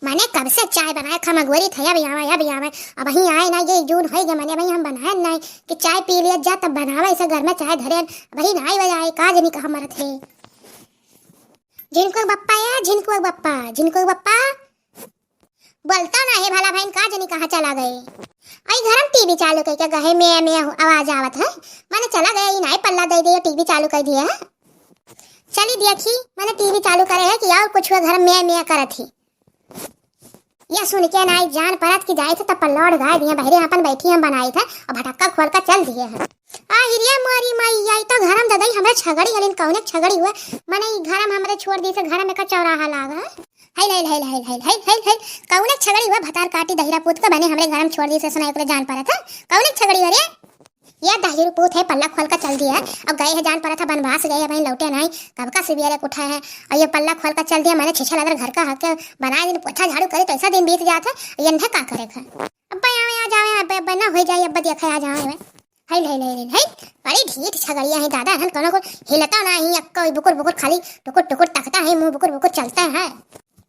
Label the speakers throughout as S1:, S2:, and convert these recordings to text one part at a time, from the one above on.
S1: मैंने कब से चाय बनाया खमगोरी था अभी आवे अब ही आए ना ये जून हो गया मैंने भाई हम बनाए नहीं कि चाय पी लिया जा तब बनावा ऐसा घर में चाय धरे भाई नहीं बजाए काज नहीं कहा मरत है झिनको बप्पा बोलता ना है भला भाई काज नहीं कहा चला गए आई घर में टीवी चालू करके गए मैं आवाज आवत है मैंने चला गया ही नहीं पल्ला दे दिया टीवी चालू कर दिया चली देखी मैंने टीवी चालू करे है कि और कुछ घर मैं करत थी यह सुन के ना जान परत की जाए थे तब पल्लौड़ गाय दिया बहरे अपन बैठी हम बनाई थे और भटक्का खोल कर चल दिए हैं आ हिरिया मारी माई आई तो घर में ददाई हमें छगड़ी हलिन कौने छगड़ी हुआ मैंने घर में हमारे छोड़ दी से घर में का चौराहा लागा है कौने छगड़ी हुआ भतार काटी दहिरा पूत का बने हमारे घर में छोड़ दी से सुनाई जान पड़ा था कौने छगड़ी हो रे ये दहिरू पूत है पल्ला खोल कर चल दिया अब गए है जान पड़ा था बनवास गए भाई लौटे नहीं कब का सिबिया उठा है और ये पल्ला खोल कर चल दिया मैंने छिछा लगा घर का हक बनाए दिन पोछा झाड़ू करे तो ऐसा दिन बीत जाता ये नहीं का करे अब आ जावे अब ना हो जाए अब देखा आ जावे है बड़ी ढीठ छगड़िया है दादा हन कोनो को हिलता नहीं अक्का बुकुर खाली टुकुर तकता है मुंह बुकुर चलता है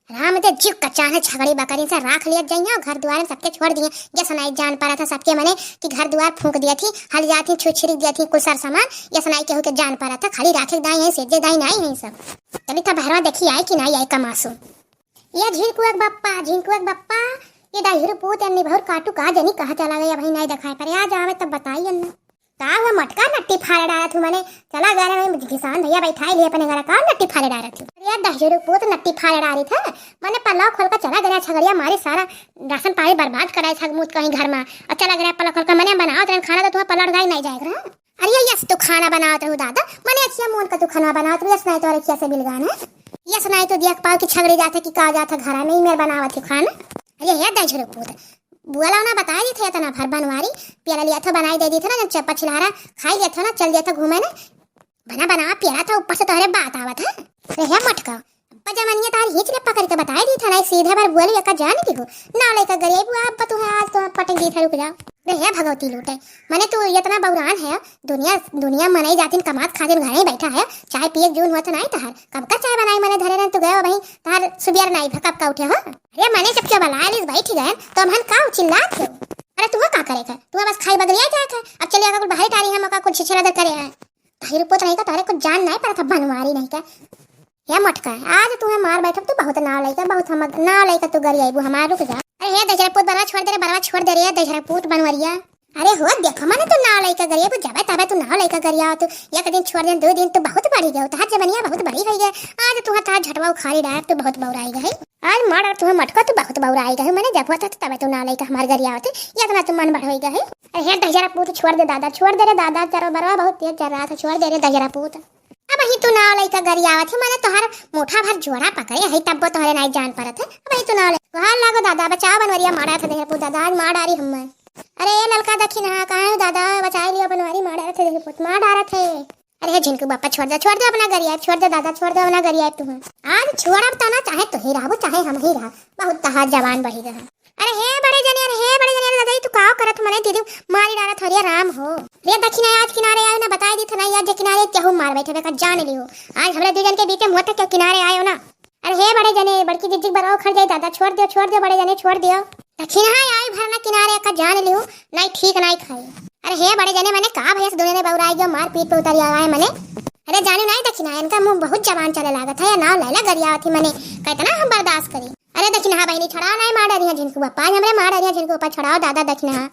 S1: राम दे जीव कच्चा है छगड़ी बकरी से राख लिया जाइए घर द्वार में सबके छोड़ दिए ये सुनाई जान पा रहा था सबके मने कि घर द्वार फूंक दिया थी हल जाती छुछरी दिया थी कुछ सामान ये सुनाई के होके जान पा रहा था खाली राखे दाई है सेजे दाई नहीं है सब चली था भरवा देखी आए कि नहीं आए कमासू ये झिनकुआ बप्पा ये दाहिर पूत अन्नी बहुत काटू का जनी कहा चला गया भाई नहीं दिखाई पर आज आवे तब बताइए ना का हुआ मटका नट्टी फाड़ डाला थी मैंने चला गया मैं किसान भैया बैठा लिए अपने घर का नट्टी फाड़ डाला थी यार दहिर पूत नट्टी फाड़ डाली था मैंने पल्ला खोल कर चला गया छगड़िया मारे सारा राशन पानी बर्बाद कराए था मुझ कहीं घर में और चला गया पल्ला खोल कर मैंने बनाओ तेरे खाना तो तुम्हें पल्ला गाय नहीं जाएगा अरे यस तू खाना बनाओ तो दादा मैंने अच्छा मोन का तू खाना बनाओ तो यस नहीं तो अरे कैसे मिल गाना यस नहीं तो देख पाओ कि छगड़ी जाते कि कहा जाता घर में ही मैं बनावा थी खाना अरे यार दहिर पूत बुआ ना बताया दी थे इतना भर बनवारी प्याला लिया था बनाई दे दी था ना जब चप्पा छिलहारा खाई लिया था ना चल दिया था घूमे ना बना प्याला था ऊपर से तोहरे बात आवा था रे मटका जमानिया तार हिच ने पकड़ के बताई दी था ना सीधे बार बुआ लिया का जान दी हो ना लेकर गरीब बुआ अब तू है आज तो पटक दी था रुक जा रे भगवती लूटे मैंने तू इतना बौरान है दुनिया मनाई जाती कमात खातिर घर ही बैठा है चाय पिए जून हुआ तो नहीं तहार कब का चाय बनाई मैंने धरे तो गया भाई तार सुबियर नहीं कब का उठे हो अरे मैंने जब क्या बनाया लिस बैठी गए तो हम का चिल्लात हो अरे तू का करेगा तू बस खाई बगलिया जाए अब चलिए कुछ बाहर टारी हम का कुछ छिछरा करे है ताहिर पुत नहीं का तारे कुछ जान नहीं पड़ा था बनवारी नहीं का या मटका आज तुम्हें मार बैठा तू बहुत नाव लेकर बहुत हम नाव लेकर तू गरी आईबू हमार रुक जा अरे हे दशहरा पूत बनवा छोड़ दे रे दशहरा पूत बनवरिया अरे हो देखो मैंने तू नाव लेकर गरी आईबू जब तब तू नाव लेकर गरी आओ तू एक दिन छोड़ दे 2 दिन तो बहुत बढ़ी गए तार जमनिया बहुत बड़ी गई है आज तू तार झटवा उखाड़ी डाल तू बहुत बौराई गई आज मार तुम्हें मटका तू बहुत बौराई गई मैंने जब था तब तू नाव लेकर हमार गरी आओ या तो तू मन बढ़ गई अरे हे दशहरा पूत छोड़ दे रे दादा चलो बरवा बहुत तेज चल रहा था छोड़ दे रे दशहरा पूत अब ही तू नाव लेकर गरी आवत है मैंने तोहर मोठा भर जोड़ा पकड़े है तब तोहरे नहीं जान पड़त है अब ही तू नाव ले हां लागो दादा बचाओ बनवरिया मारा था देखो दादा आज मार डारी हम अरे ये ललका देखी ना कहां दादा बचाई लियो बनवारी मार डारे थे देखो पुत मार डारा थे अरे झिनकू बापा छोड़ दे अपना गरिया छोड़ दे दादा छोड़ दे अपना गरिया तू आज छोड़ा तना चाहे तो ही रहो चाहे हम ही रहा बहुत तहा जवान बढ़ी गए अरे हे बड़े जने दादा तू का करत मने दीदी मारी डारा थोड़ी राम हो रे दक्षिणा आज किनारे आयो ना बताई दी था ना आज किनारे केहू मार बैठे बेका जान लियो आज हमरे दू जन के बीच में मोट के किनारे आयो ना अरे हे बड़े जने बड़की जिज्जिक बनाओ खड़ जाए दादा छोड़ दो बड़े जने छोड़ दियो दक्षिणा आई भरना किनारे का जान लियो नहीं ठीक नहीं खाई अरे हे बड़े जने मैंने कहा भैया दुनिया ने बौराई गयो मार पीट पे उतर आया मैंने अरे जाने नहीं दक्षिणा इनका मुंह बहुत जवान चले लागत है ना लैला गरिया थी मैंने कितना हम बर्दाश्त करी अरे दक्षिणा बहनी छड़ा नहीं मार रही है जिनको बापा हमरे मार रही है जिनको ऊपर छड़ाओ दादा दक्षिणा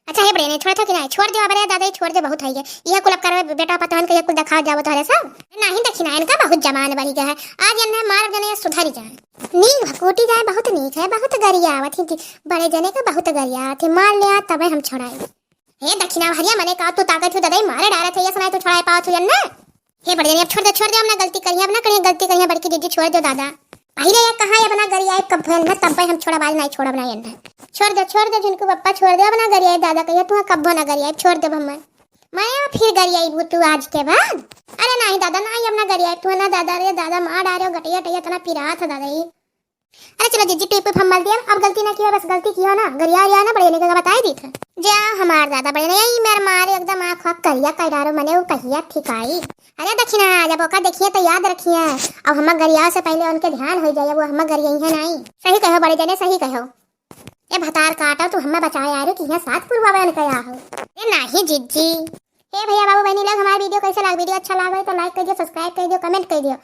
S1: अच्छा हे बड़े ने थोड़ा कि नहीं छोड़ दो अबरे दादा छोड़ दे बहुत है ये कुल कर बेटा पतवन के कुल दिखा जाओ तोरे सब नहीं दक्षिणा इनका बहुत जवान बड़ी गया है आज इन्हें मार जने सुधरी जाए नी भकोटी जाए बहुत नीक है बहुत गरिया आवत थी बड़े जने का बहुत गरिया थे मार लिया तब हम छड़ाए हे दक्षिणा भरिया मैंने कहा तू ताकत हो दादा मारे डारा थे ये सुनाई तो छड़ाए पाओ तू ना हे बड़े जने अब छोड़ दे हमने गलती करी अब ना करिए गलती करिए बड़की दीदी छोड़ दो दादा पहले ये कहा अपना गरिया कब ना तब हम छोड़ा बाज नहीं छोड़ अपना ये छोड़ दे जिनको पप्पा छोड़ दे अपना गरिया दादा कहिए तू कब ना गरिया छोड़ दे हम मैं फिर गरिया तू आज के बाद अरे नहीं दादा नहीं अपना गरिया तू ना दादा रे दादा मार डारे हो गटिया टैया तना पिरा था दादा ये अरे चलो जीजी टेप पे फंबल दिया अब गलती ना किया बस गलती किया ना गरिया ना बड़े ने का बताई दी था जा हमार दादा बड़े नहीं मेरे मारे एकदम आँख वाँख करिया कर डारो मने वो कहिया ठिकाई। अरे दक्षिणा जब ओका देखिए तो याद रखिए अब हम गरिया से पहले उनके ध्यान हो जाए वो हम गरिया है नहीं। सही कहो बड़े जने सही कहो। ए भतार काटा तू हमें बचाए आ रहे कि यहाँ सात पूर्वा बन कया हो। ए नहीं जिज्जी। ए भैया बाबू बहनी लोग हमारा वीडियो कैसे लगा वीडियो अच्छा लगा तो लाइक कर दियो सब्सक्राइब कर दियो कमेंट कर दियो।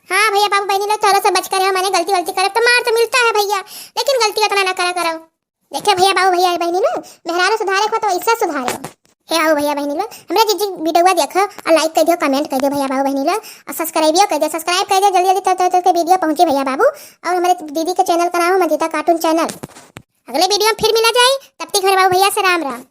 S1: हाँ भैया बाबू बहनी लोग चलो से बच कर मैंने गलती वलती करे तो मार तो मिलता है भैया लेकिन गलती उतना ना करा करो। देखे भैया बाबू भैया बहनी लोग मेहरारू सुधारे को तो ऐसा सुधारे। हे बाबू भैया बहनी लोग हमरा जिज्जी वीडियो देखो और लाइक कर दियो कमेंट कर दियो भैया बाबू बहनी लोग और सब्सक्राइब कर दियो जल्दी जल्दी तक वीडियो पहुंचे भैया बाबू। और हमारे दीदी के चैनल का नाम है मजीता कार्टून चैनल। अगले वीडियो में फिर मिला जाए तब तक हमारे बाबू भैया से राम राम।